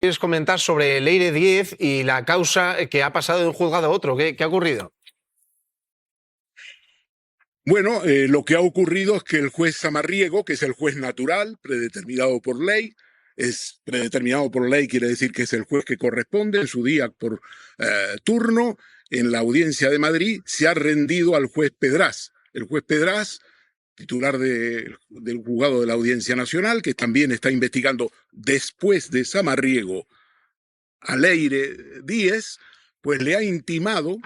¿Quieres comentar sobre Leire Díez y la causa que ha pasado de un juzgado a otro? ¿Qué ha ocurrido? Bueno, lo que ha ocurrido es que el juez Samarriego, que es el juez natural, predeterminado por ley, es predeterminado por ley, quiere decir que es el juez que corresponde en su día por turno, en la audiencia de Madrid, se ha rendido al juez Pedraz. El juez Pedraz, titular del juzgado de la Audiencia Nacional, que también está investigando después de Samarriego a Leire Díez, pues le ha intimado,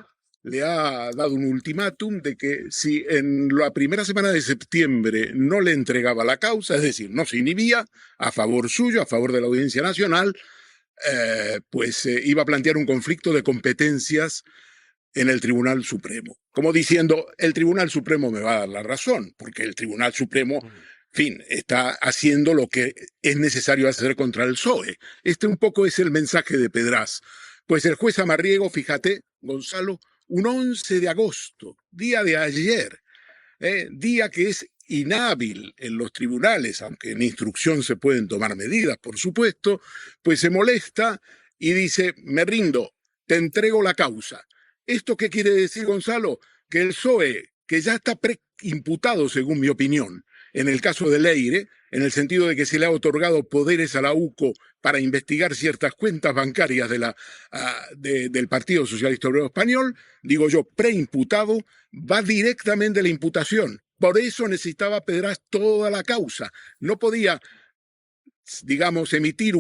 le ha dado un ultimátum de que si en la primera semana de septiembre no le entregaba la causa, es decir, no se inhibía a favor suyo, a favor de la Audiencia Nacional, pues iba a plantear un conflicto de competencias en el Tribunal Supremo. Como diciendo, el Tribunal Supremo me va a dar la razón, porque el Tribunal Supremo, en fin, está haciendo lo que es necesario hacer contra el PSOE. Este un poco es el mensaje de Pedraz. Pues el juez Samarriego, fíjate, Gonzalo, un 11 de agosto, día de ayer, día que es inhábil en los tribunales, aunque en instrucción se pueden tomar medidas, por supuesto, pues se molesta y dice, me rindo, te entrego la causa. ¿Esto qué quiere decir, Gonzalo? Que el PSOE, que ya está preimputado, según mi opinión, en el caso de Leire, en el sentido de que se le ha otorgado poderes a la UCO para investigar ciertas cuentas bancarias del Partido Socialista Obrero Español, digo yo, preimputado, va directamente a la imputación. Por eso necesitaba Pedraz toda la causa. No podía, digamos, emitir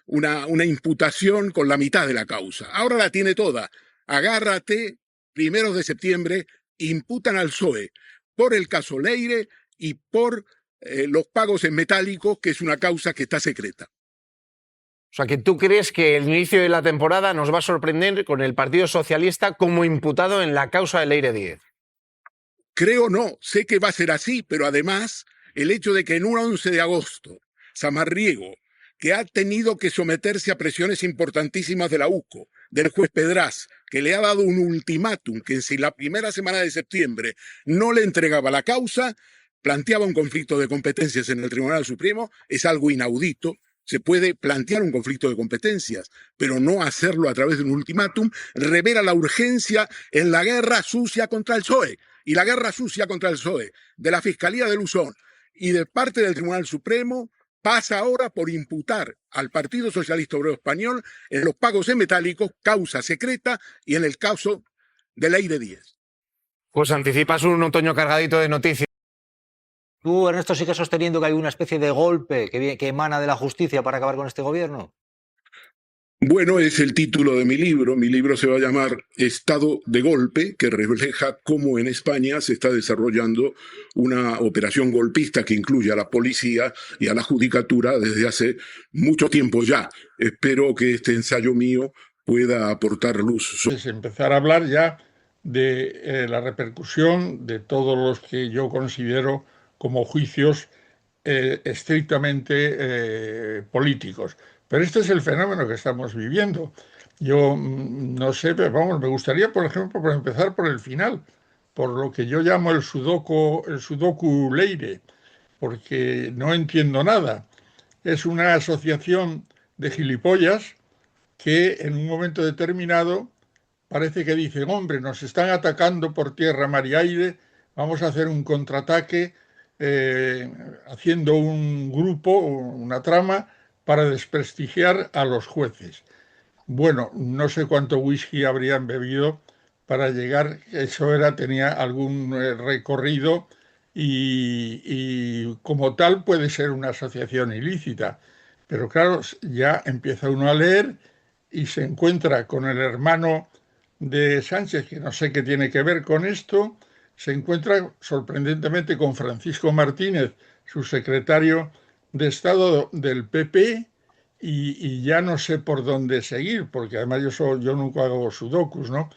una imputación con la mitad de la causa. Ahora la tiene toda. Agárrate, 1 de septiembre, imputan al PSOE por el caso Leire y por los pagos en metálico, que es una causa que está secreta. O sea, que tú crees que el inicio de la temporada nos va a sorprender con el Partido Socialista como imputado en la causa de Leire Díez. Creo no, sé que va a ser así, pero además el hecho de que en un 11 de agosto Samarriego, que ha tenido que someterse a presiones importantísimas de la UCO, del juez Pedraz, que le ha dado un ultimátum que si la primera semana de septiembre no le entregaba la causa, planteaba un conflicto de competencias en el Tribunal Supremo, es algo inaudito. Se puede plantear un conflicto de competencias, pero no hacerlo a través de un ultimátum revela la urgencia en la guerra sucia contra el PSOE. Y la guerra sucia contra el PSOE de la Fiscalía de Luzón y de parte del Tribunal Supremo pasa ahora por imputar al Partido Socialista Obrero Español en los pagos en metálicos, causa secreta, y en el caso de Leire Díez. Pues anticipas un otoño cargadito de noticias. ¿Tú, Ernesto, sigues sosteniendo que hay una especie de golpe que emana de la justicia para acabar con este gobierno? Bueno, es el título de mi libro. Mi libro se va a llamar Estado de Golpe, que refleja cómo en España se está desarrollando una operación golpista que incluye a la policía y a la judicatura desde hace mucho tiempo ya. Espero que este ensayo mío pueda aportar luz. Es empezar a hablar ya de la repercusión de todos los que yo considero como juicios estrictamente políticos. Pero este es el fenómeno que estamos viviendo. Yo no sé, pero vamos, me gustaría, por ejemplo, por empezar por el final, por lo que yo llamo el sudoku Leire, porque no entiendo nada. Es una asociación de gilipollas que en un momento determinado parece que dicen, hombre, nos están atacando por tierra, mar y aire, vamos a hacer un contraataque haciendo un grupo, una trama, para desprestigiar a los jueces. Bueno, no sé cuánto whisky habrían bebido para llegar, eso tenía algún recorrido y como tal puede ser una asociación ilícita. Pero claro, ya empieza uno a leer y se encuentra con el hermano de Sánchez, que no sé qué tiene que ver con esto, se encuentra sorprendentemente con Francisco Martínez, su secretario de Estado del PP, y ya no sé por dónde seguir, porque además yo nunca hago sudokus, ¿no?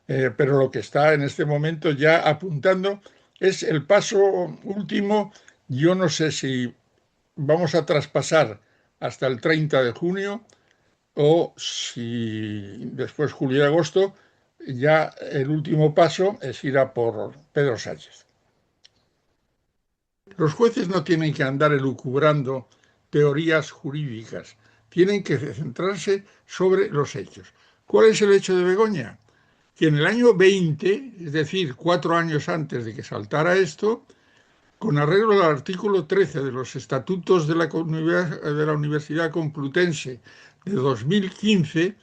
Pero lo que está en este momento ya apuntando es el paso último. Yo no sé si vamos a traspasar hasta el 30 de junio o si después julio y agosto ya el último paso es ir a por Pedro Sánchez. Los jueces no tienen que andar elucubrando teorías jurídicas, tienen que centrarse sobre los hechos. ¿Cuál es el hecho de Begoña? Que en el año 20, es decir, 4 años antes de que saltara esto, con arreglo al artículo 13 de los estatutos de la Universidad Complutense de 2015,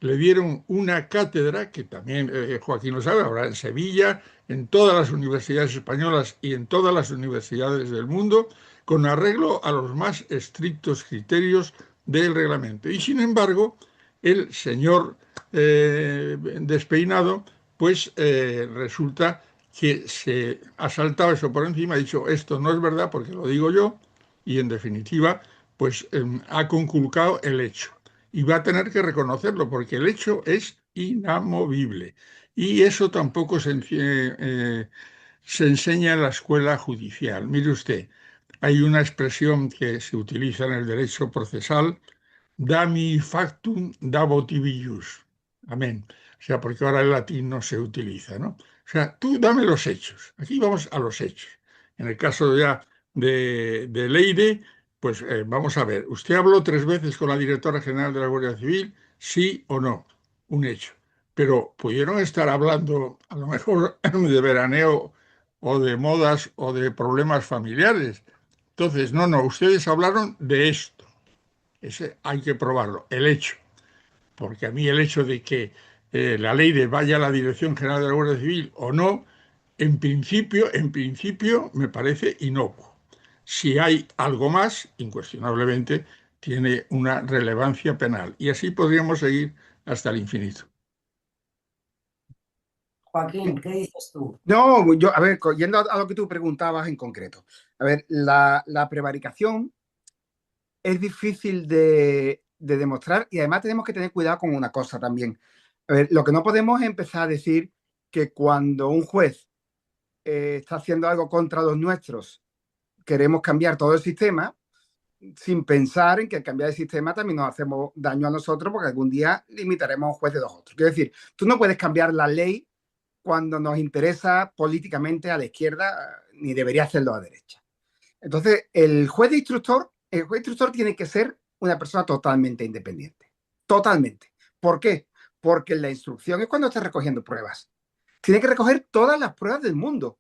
le dieron una cátedra, que también Joaquín lo sabe, ahora en Sevilla, en todas las universidades españolas y en todas las universidades del mundo, con arreglo a los más estrictos criterios del reglamento. Y sin embargo, el señor despeinado, pues resulta que se ha saltado eso por encima, ha dicho esto no es verdad porque lo digo yo, y en definitiva, pues ha conculcado el hecho. Y va a tener que reconocerlo porque el hecho es inamovible. Y eso tampoco se enseña en la escuela judicial. Mire usted, hay una expresión que se utiliza en el derecho procesal, dami factum davotibius. Amén. O sea, porque ahora el latín no se utiliza, ¿no? O sea, tú dame los hechos. Aquí vamos a los hechos. En el caso ya de Leire, pues vamos a ver. ¿Usted habló 3 veces con la directora general de la Guardia Civil? ¿Sí o no? Un hecho. Pero pudieron estar hablando a lo mejor de veraneo o de modas o de problemas familiares. Entonces, no, ustedes hablaron de esto. Ese hay que probarlo, el hecho. Porque a mí el hecho de que la Leire vaya a la Dirección General de la Guardia Civil o no, en principio me parece inocuo. Si hay algo más, incuestionablemente tiene una relevancia penal. Y así podríamos seguir hasta el infinito. Joaquín, ¿qué dices tú? No, yo, a ver, yendo a lo que tú preguntabas en concreto. A ver, la prevaricación es difícil de demostrar y además tenemos que tener cuidado con una cosa también. A ver, lo que no podemos es empezar a decir que cuando un juez está haciendo algo contra los nuestros, queremos cambiar todo el sistema sin pensar en que al cambiar el sistema también nos hacemos daño a nosotros porque algún día limitaremos a un juez de 2 otros. Quiero decir, tú no puedes cambiar la ley cuando nos interesa políticamente a la izquierda, ni debería hacerlo a la derecha. Entonces, el juez instructor tiene que ser una persona totalmente independiente. Totalmente. ¿Por qué? Porque la instrucción es cuando está recogiendo pruebas. Tiene que recoger todas las pruebas del mundo.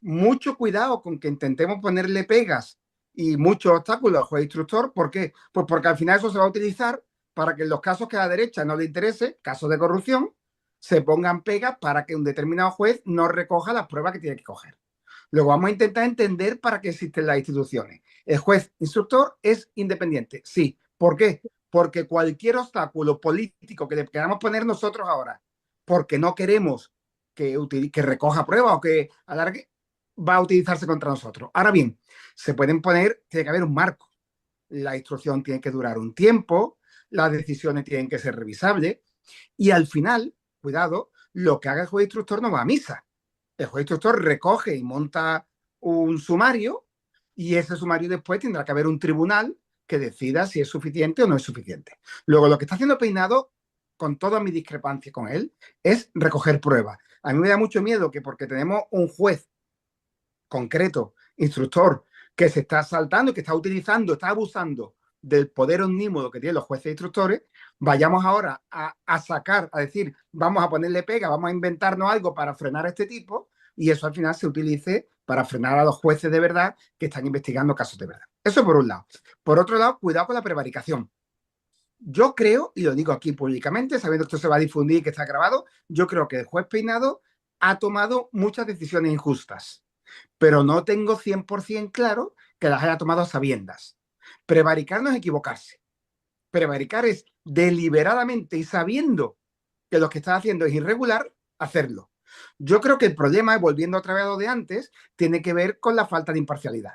Mucho cuidado con que intentemos ponerle pegas y muchos obstáculos al juez instructor. ¿Por qué? Pues porque al final eso se va a utilizar para que en los casos que a la derecha no le interese, casos de corrupción, se pongan pegas para que un determinado juez no recoja las pruebas que tiene que coger. Luego vamos a intentar entender para qué existen las instituciones. El juez instructor es independiente, sí. ¿Por qué? Porque cualquier obstáculo político que le queramos poner nosotros ahora, porque no queremos que recoja pruebas o que alargue, va a utilizarse contra nosotros. Ahora bien, se pueden poner, tiene que haber un marco. La instrucción tiene que durar un tiempo, las decisiones tienen que ser revisables y al final, cuidado, lo que haga el juez instructor no va a misa. El juez instructor recoge y monta un sumario y ese sumario después tendrá que haber un tribunal que decida si es suficiente o no es suficiente. Luego, lo que está haciendo Peinado, con toda mi discrepancia con él, es recoger pruebas. A mí me da mucho miedo que porque tenemos un juez concreto, instructor, que se está saltando, que está utilizando, está abusando del poder omnímodo que tienen los jueces e instructores, vayamos ahora a sacar, a decir, vamos a ponerle pega, vamos a inventarnos algo para frenar a este tipo y eso al final se utilice para frenar a los jueces de verdad que están investigando casos de verdad. Eso por un lado. Por otro lado, cuidado con la prevaricación. Yo creo, y lo digo aquí públicamente, sabiendo que esto se va a difundir y que está grabado, yo creo que el juez Peinado ha tomado muchas decisiones injustas, pero no tengo 100% claro que las haya tomado a sabiendas. Prevaricar no es equivocarse. Prevaricar es deliberadamente y sabiendo que lo que está haciendo es irregular, hacerlo. Yo creo que el problema, volviendo otra vez a lo de antes, tiene que ver con la falta de imparcialidad.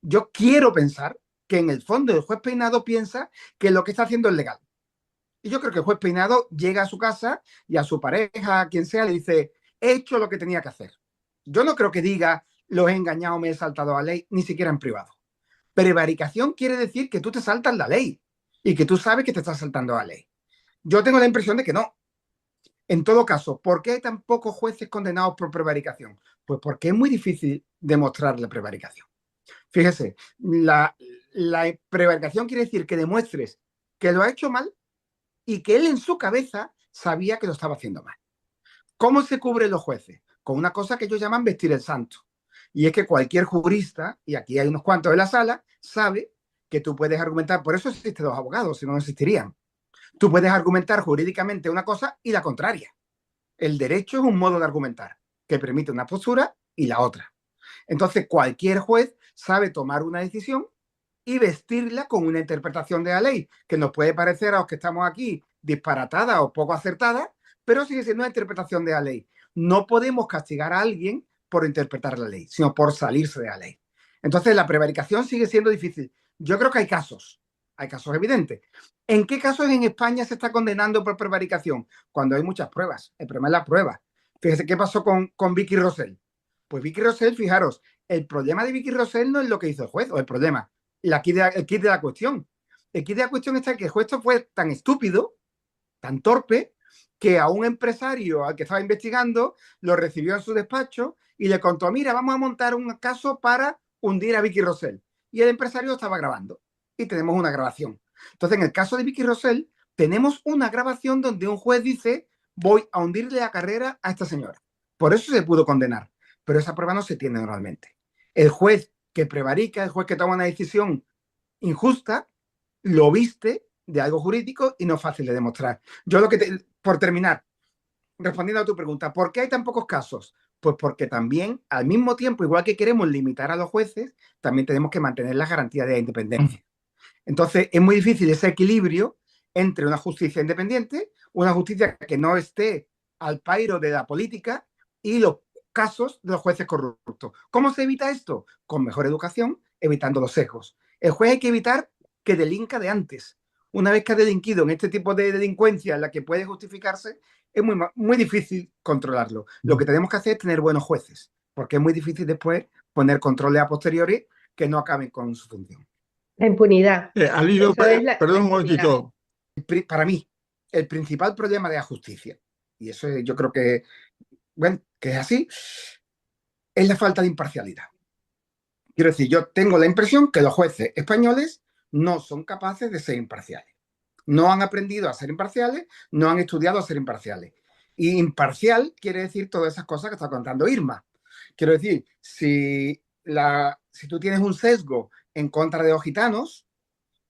Yo quiero pensar que en el fondo el juez Peinado piensa que lo que está haciendo es legal. Y yo creo que el juez Peinado llega a su casa y a su pareja, a quien sea, le dice, he hecho lo que tenía que hacer. Yo no creo que diga, los he engañado, me he saltado la ley, ni siquiera en privado. Prevaricación quiere decir que tú te saltas la ley y que tú sabes que te estás saltando la ley. Yo tengo la impresión de que no. En todo caso, ¿por qué hay tan pocos jueces condenados por prevaricación? Pues porque es muy difícil demostrar la prevaricación. Fíjese, la prevaricación quiere decir que demuestres que lo ha hecho mal y que él en su cabeza sabía que lo estaba haciendo mal. ¿Cómo se cubren los jueces? Con una cosa que ellos llaman vestir el santo. Y es que cualquier jurista, y aquí hay unos cuantos en la sala, sabe que tú puedes argumentar, por eso existen los abogados, si no, no existirían. Tú puedes argumentar jurídicamente una cosa y la contraria. El derecho es un modo de argumentar que permite una postura y la otra. Entonces, cualquier juez sabe tomar una decisión y vestirla con una interpretación de la ley, que nos puede parecer a los que estamos aquí disparatada o poco acertada, pero sigue siendo una interpretación de la ley. No podemos castigar a alguien por interpretar la ley, sino por salirse de la ley. Entonces, la prevaricación sigue siendo difícil. Yo creo que hay casos evidentes. ¿En qué casos en España se está condenando por prevaricación? Cuando hay muchas pruebas. El problema es la prueba. Fíjese qué pasó con Vicky Rosell. Pues Vicky Rosell, fijaros, el problema de Vicky Rosell no es lo que hizo el juez, o el problema, el kit de la cuestión. El kit de la cuestión está en que el juez fue tan estúpido, tan torpe, que a un empresario al que estaba investigando lo recibió en su despacho y le contó, mira, vamos a montar un caso para hundir a Vicky Rosell. Y el empresario estaba grabando. Y tenemos una grabación. Entonces, en el caso de Vicky Rosell, tenemos una grabación donde un juez dice, voy a hundirle la carrera a esta señora. Por eso se pudo condenar. Pero esa prueba no se tiene normalmente. El juez que prevarica, el juez que toma una decisión injusta, lo viste de algo jurídico y no fácil de demostrar. Yo por terminar, respondiendo a tu pregunta, ¿por qué hay tan pocos casos? Pues porque también, al mismo tiempo, igual que queremos limitar a los jueces, también tenemos que mantener las garantías de la independencia. Entonces, es muy difícil ese equilibrio entre una justicia independiente, una justicia que no esté al pairo de la política y los casos de los jueces corruptos. ¿Cómo se evita esto? Con mejor educación, evitando los sesgos. El juez hay que evitar que delinca de antes. Una vez que ha delinquido en este tipo de delincuencia en la que puede justificarse, es muy difícil controlarlo. Lo que tenemos que hacer es tener buenos jueces, porque es muy difícil después poner controles a posteriori que no acaben con su función. La impunidad. Alido, Eso es la perdón un impunidad. momentito. Para mí, el principal problema de la justicia, y eso yo creo que, bueno, que es así, es la falta de imparcialidad. Quiero decir, yo tengo la impresión que los jueces españoles no son capaces de ser imparciales. No han aprendido a ser imparciales, no han estudiado a ser imparciales. Y imparcial quiere decir todas esas cosas que está contando Irma. Quiero decir, si tú tienes un sesgo en contra de los gitanos,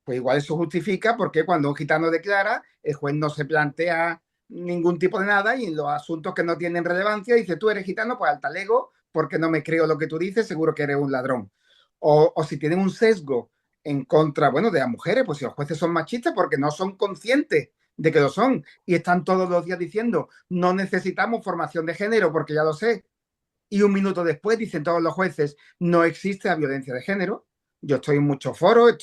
pues igual eso justifica porque cuando un gitano declara, el juez no se plantea ningún tipo de nada y en los asuntos que no tienen relevancia dice, tú eres gitano, pues al talego, porque no me creo lo que tú dices, seguro que eres un ladrón. O si tienen un sesgo en contra, bueno, de las mujeres, pues si los jueces son machistas porque no son conscientes de que lo son y están todos los días diciendo, no necesitamos formación de género porque ya lo sé. Y un minuto después dicen todos los jueces, no existe la violencia de género. Yo estoy en muchos foros,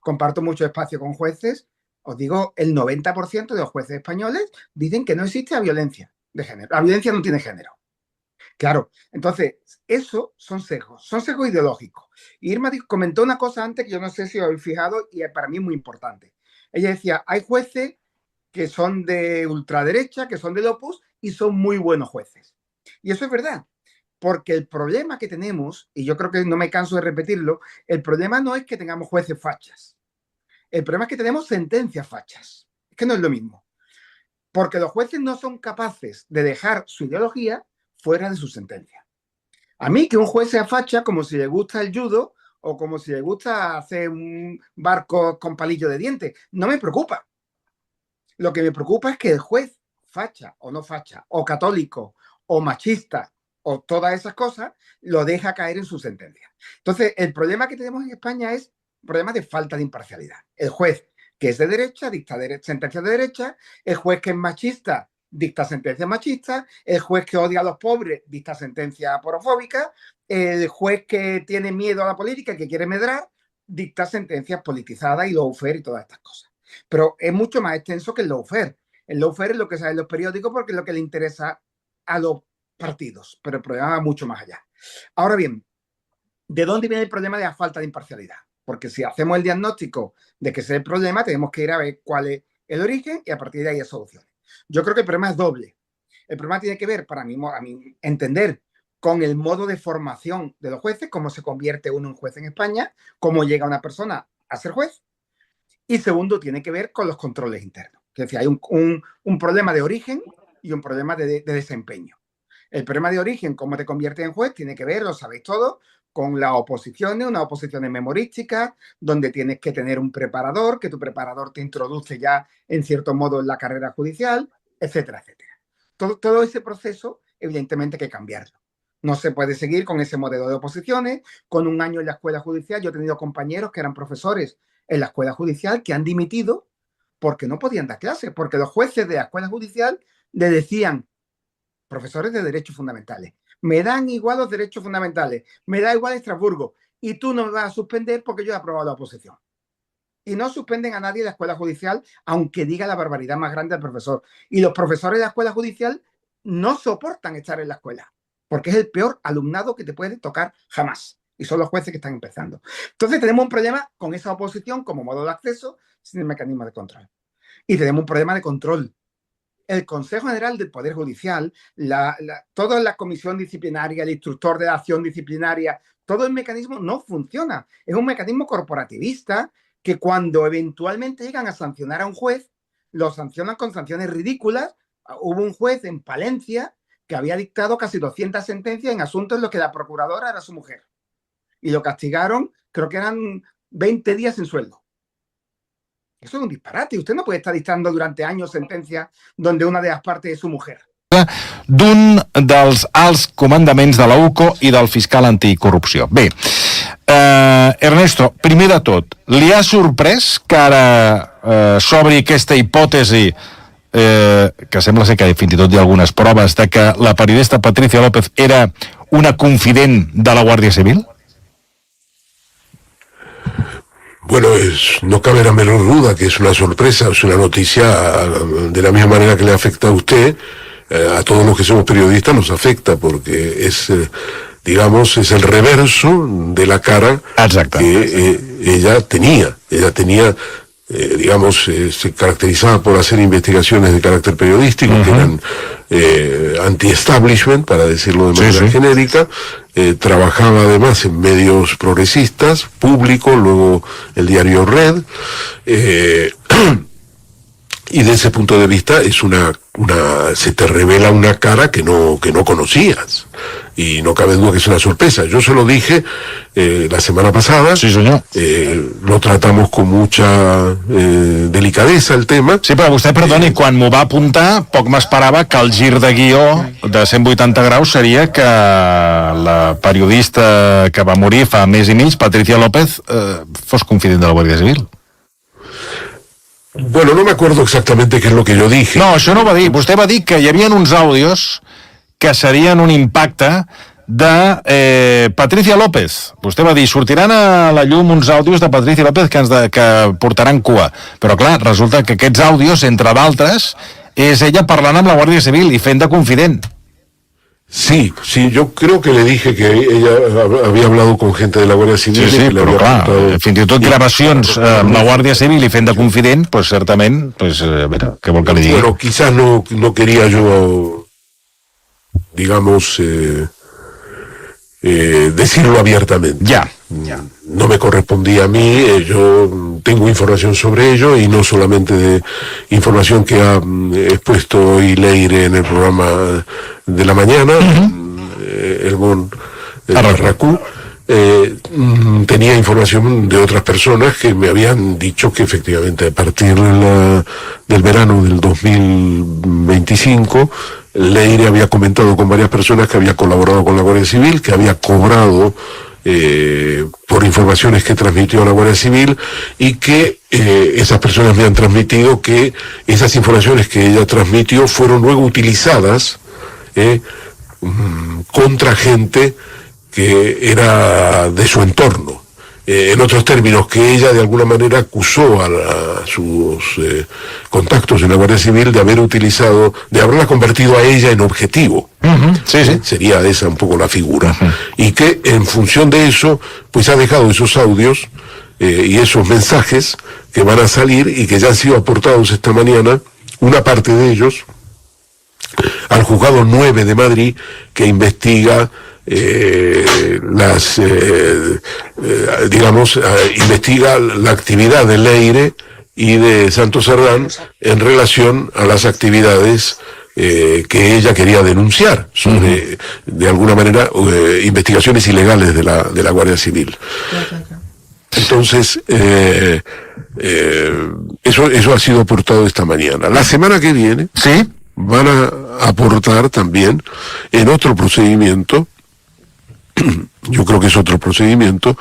comparto mucho espacio con jueces. Os digo, el 90% de los jueces españoles dicen que no existe la violencia de género. La violencia no tiene género. Claro, entonces, eso son sesgos ideológicos. Y Irma comentó una cosa antes que yo no sé si os habéis fijado y para mí es muy importante. Ella decía, hay jueces que son de ultraderecha, que son del Opus y son muy buenos jueces. Y eso es verdad. Porque el problema que tenemos, y yo creo que no me canso de repetirlo, el problema no es que tengamos jueces fachas. El problema es que tenemos sentencias fachas. Es que no es lo mismo. Porque los jueces no son capaces de dejar su ideología fuera de su sentencia. A mí que un juez sea facha como si le gusta el judo o como si le gusta hacer un barco con palillo de dientes, no me preocupa. Lo que me preocupa es que el juez, facha o no facha, o católico o machista, o todas esas cosas, lo deja caer en su sentencia. Entonces, el problema que tenemos en España es un problema de falta de imparcialidad. El juez que es de derecha dicta sentencias de derecha, el juez que es machista dicta sentencias machistas, el juez que odia a los pobres dicta sentencias porofóbicas, el juez que tiene miedo a la política, que quiere medrar, dicta sentencias politizadas y lawfare y todas estas cosas. Pero es mucho más extenso que el lawfare. El lawfare es lo que sale en los periódicos porque es lo que le interesa a los partidos, pero el problema va mucho más allá. Ahora bien, ¿de dónde viene el problema de la falta de imparcialidad? Porque si hacemos el diagnóstico de que ese es el problema, tenemos que ir a ver cuál es el origen y a partir de ahí hay soluciones. Yo creo que el problema es doble. El problema tiene que ver, para mí, a mí entender, con el modo de formación de los jueces, cómo se convierte uno en juez en España, cómo llega una persona a ser juez, Y segundo, tiene que ver con los controles internos. Es decir, hay un problema de origen y un problema de desempeño. El problema de origen, cómo te convierte en juez, tiene que ver, lo sabéis todos, con las oposiciones, unas oposiciones memorísticas, donde tienes que tener un preparador, que tu preparador te introduce ya, en cierto modo, en la carrera judicial, etcétera, etcétera. Todo ese proceso, evidentemente, hay que cambiarlo. No se puede seguir con ese modelo de oposiciones, con un año en la escuela judicial. Yo he tenido compañeros que eran profesores en la escuela judicial que han dimitido porque no podían dar clases, porque los jueces de la escuela judicial le decían, profesores de derechos fundamentales, me dan igual los derechos fundamentales, me da igual Estrasburgo, y tú no me vas a suspender porque yo he aprobado la oposición. Y no suspenden a nadie de la escuela judicial, aunque diga la barbaridad más grande del profesor. Y los profesores de la escuela judicial no soportan estar en la escuela, porque es el peor alumnado que te puede tocar jamás. Y son los jueces que están empezando. Entonces tenemos un problema con esa oposición como modo de acceso sin el mecanismo de control. Y tenemos un problema de control. El Consejo General del Poder Judicial, toda la comisión disciplinaria, el instructor de la acción disciplinaria, todo el mecanismo no funciona. Es un mecanismo corporativista que cuando eventualmente llegan a sancionar a un juez, lo sancionan con sanciones ridículas. Hubo un juez en Palencia que había dictado casi 200 sentencias en asuntos en los que la procuradora era su mujer. Y lo castigaron, creo que eran 20 días sin sueldo. Eso es un disparate. Usted no puede estar dictando durante años sentencias donde una de las partes es su mujer. D'un dels alts comandaments de la UCO i del fiscal anticorrupció. Bé, Ernesto, primer de tot, li ha sorprès que ara s'obri aquesta hipòtesi, que sembla ser que fins i tot hi ha algunes proves, de que la periodista Patricia López era una confident de la Guàrdia Civil? Bueno, no cabe la menor duda que es una sorpresa, es una noticia de la misma manera que le afecta a usted, a todos los que somos periodistas nos afecta porque es, digamos, es el reverso de la cara que ella tenía. Ella tenía, digamos, se caracterizaba por hacer investigaciones de carácter periodístico, que eran anti-establishment, para decirlo de manera genérica. Trabajaba además en medios progresistas, público, luego el diario Red, y de ese punto de vista es se te revela una cara que no conocías, y no cabe duda que es una sorpresa. Yo se lo dije la semana pasada. Sí, señor. Lo tratamos con mucha delicadesa el tema. Sí, però vostè, perdoni, quan m'ho va apuntar, poc m'esperava que el gir de guió de 180 graus seria que la periodista que va morir fa mes i mig, Patricia López, fos confident de la Guàrdia Civil. Bueno, no me acuerdo exactamente qué es lo que yo dije. No, això no va dir. Vostè va dir que hi havia uns àudios que serien un impacte de Patricia López. Vostè va dir, sortiran a la llum uns àudios de Patricia López que portaran cua. Però clar, resulta que aquests àudios, entre d'altres, és ella parlant amb la Guàrdia Civil i fent de confident. Sí, yo creo que le dije que ella había hablado con gente de la Guàrdia Civil. Sí, però clar, fins i tot gravacions amb la Guàrdia Civil i fent de confident, pues certament, pues, a veure, què vol que li digui? Bueno, quizás no quería yo, digamos, decirlo abiertamente. Ya. No me correspondía a mí, yo tengo información sobre ello, y no solamente de información que ha expuesto hoy Leire en el programa de la mañana, el Mon Arracú. Tenía información de otras personas que me habían dicho que efectivamente a partir del verano del 2025 Leire había comentado con varias personas que había colaborado con la Guardia Civil, que había cobrado por informaciones que transmitió la Guardia Civil, y que esas personas me han transmitido que esas informaciones que ella transmitió fueron luego utilizadas contra gente que era de su entorno. En otros términos, que ella de alguna manera acusó a sus contactos en la Guardia Civil de haberla convertido a ella en objetivo. Sí. Sería esa un poco la figura. Y que en función de eso, pues ha dejado esos audios y esos mensajes que van a salir y que ya han sido aportados esta mañana, una parte de ellos, al juzgado 9 de Madrid, que investiga investiga la actividad de Leire y de Santos Cerdán en relación a las actividades que ella quería denunciar sobre, de alguna manera, investigaciones ilegales de la Guardia Civil. Entonces, eso ha sido aportado esta mañana. La semana que viene van a aportar también en otro procedimiento, yo creo que es otro procedimiento,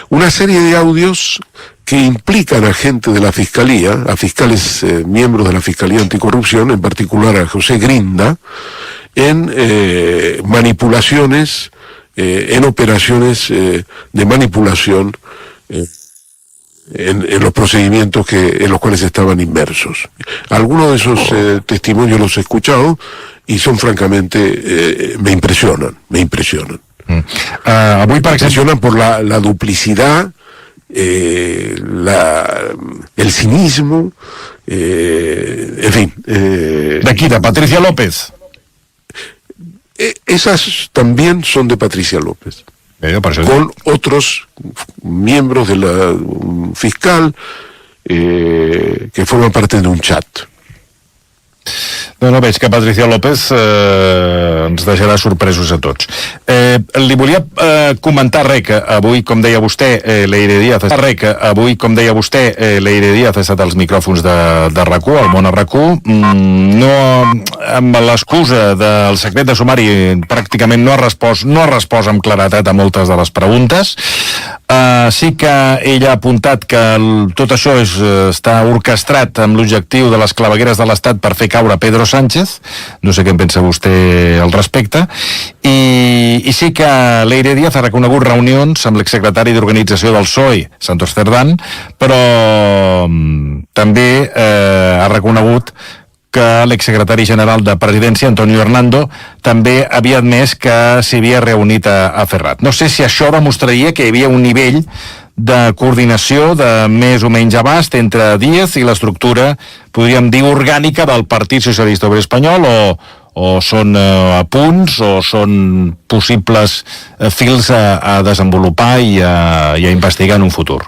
una serie de audios que implican a gente de la Fiscalía, a fiscales miembros de la Fiscalía Anticorrupción, en particular a José Grinda, en manipulaciones, en operaciones de manipulación en los procedimientos en los cuales estaban inmersos. Algunos de esos testimonios los he escuchado y son francamente, me impresionan. Me impresionan por la duplicidad, el cinismo, en fin. ¿De quién? ¿De Patricia López? Esas también son de Patricia López. Con otros miembros de la fiscal que forman parte de un chat. No, veig que Patricia López ens deixarà sorpresos a tots. Li volia comentar que avui, com deia vostè, Leire Díaz ha estat als micròfons de RAC1, al món a RAC1, no, amb l'excusa del secret de sumari pràcticament no ha respost amb claretat a moltes de les preguntes. Sí que ella ha apuntat que tot això està orquestrat amb l'objectiu de les clavegueres de l'Estat per fer caure Pedro Sánchez. No sé què en pensa vostè al respecte. I sí que Leire Díaz ha reconegut reunions amb l'exsecretari d'Organització del PSOE, Santos Cerdán, però també ha reconegut que l'exsecretari general de Presidència, Antonio Hernando, també havia admès que s'hi havia reunit a Ferrat. No sé si això demostraria que hi havia un nivell de coordinació de més o menys abast entre Díaz i l'estructura, podríem dir, orgànica del Partit Socialista Obrer Espanyol, o són apunts o són possibles fils a desenvolupar i a investigar en un futur.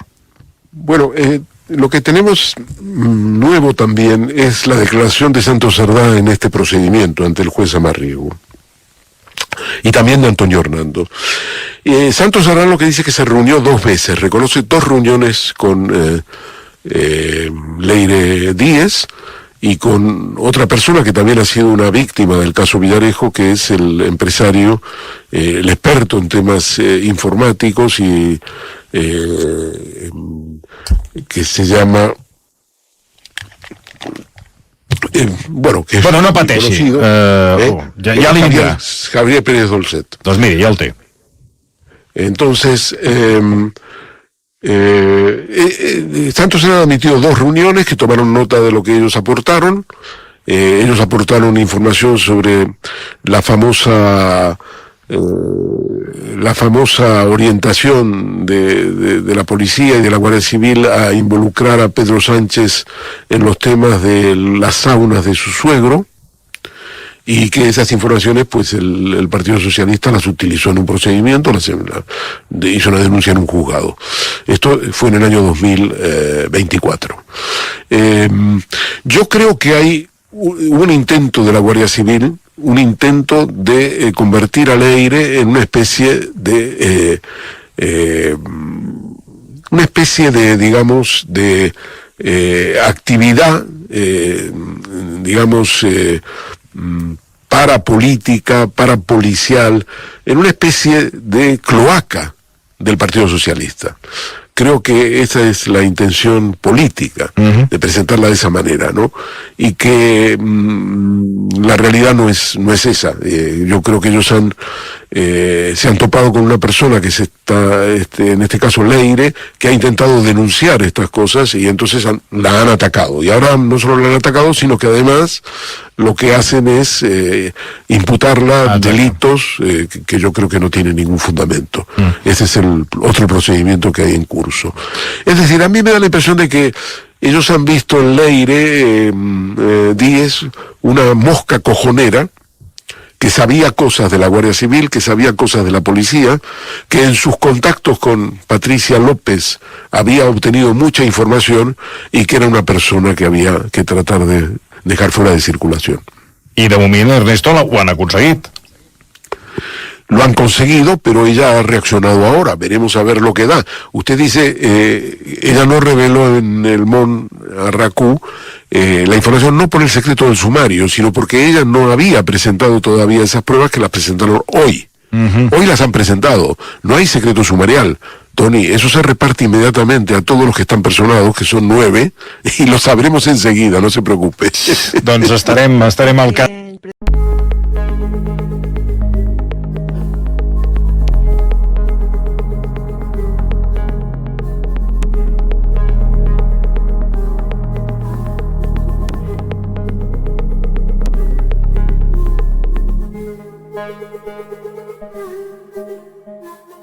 Bueno, lo que tenemos nuevo también es la declaración de Santos Cerdán en este procedimiento ante el juez Amarriego y también de Antonio Hernando. Santos Cerdán lo que dice es que se reunió 2 veces, reconoce 2 reuniones con Leire Díaz y con otra persona que también ha sido una víctima del caso Villarejo, que es el empresario, el experto en temas informáticos y que se llama no pateixi, ja li vindrà. Javier Pérez Dolcet. Doncs miri, ja el té. Entonces, Santos ha admitido 2 reuniones que tomaron nota de lo que ellos aportaron. Ellos aportaron información sobre la famosa orientación de la policía y de la Guardia Civil a involucrar a Pedro Sánchez en los temas de las saunas de su suegro, y que esas informaciones pues el Partido Socialista las utilizó en un procedimiento, hizo una denuncia en un juzgado. Esto fue en el año 2024. Yo creo que hay un intento de la Guardia Civil, un intento de convertir a Leire en una especie de digamos, de actividad, digamos, parapolítica, parapolicial, en una especie de cloaca del Partido Socialista. Creo que esa es la intención política, de presentarla de esa manera, ¿no? Y que la realidad no es esa. Yo creo que ellos se han topado con una persona que en este caso Leire, que ha intentado denunciar estas cosas y entonces la han atacado. Y ahora no solo la han atacado, sino que además lo que hacen es imputarla delitos que yo creo que no tienen ningún fundamento. Ese es el otro procedimiento que hay en curso. Es decir, a mí me da la impresión de que ellos han visto en Leire Díez una mosca cojonera que sabía cosas de la Guardia Civil, que sabía cosas de la policía, que en sus contactos con Patricia López había obtenido mucha información y que era una persona que había que tratar de dejar fuera de circulación. I de moment, Ernesto, ho han aconseguit. Lo han conseguido, pero ella ha reaccionado ahora. Veremos a ver lo que da. Usted dice, ella no reveló en el Mont Arracú la información no por el secreto del sumario, sino porque ella no había presentado todavía esas pruebas, que las presentaron hoy. Hoy las han presentado. No hay secreto sumarial. Tony, eso se reparte inmediatamente a todos los que están personados, que son 9, y lo sabremos enseguida, no se preocupe. Doncs estarem al cap.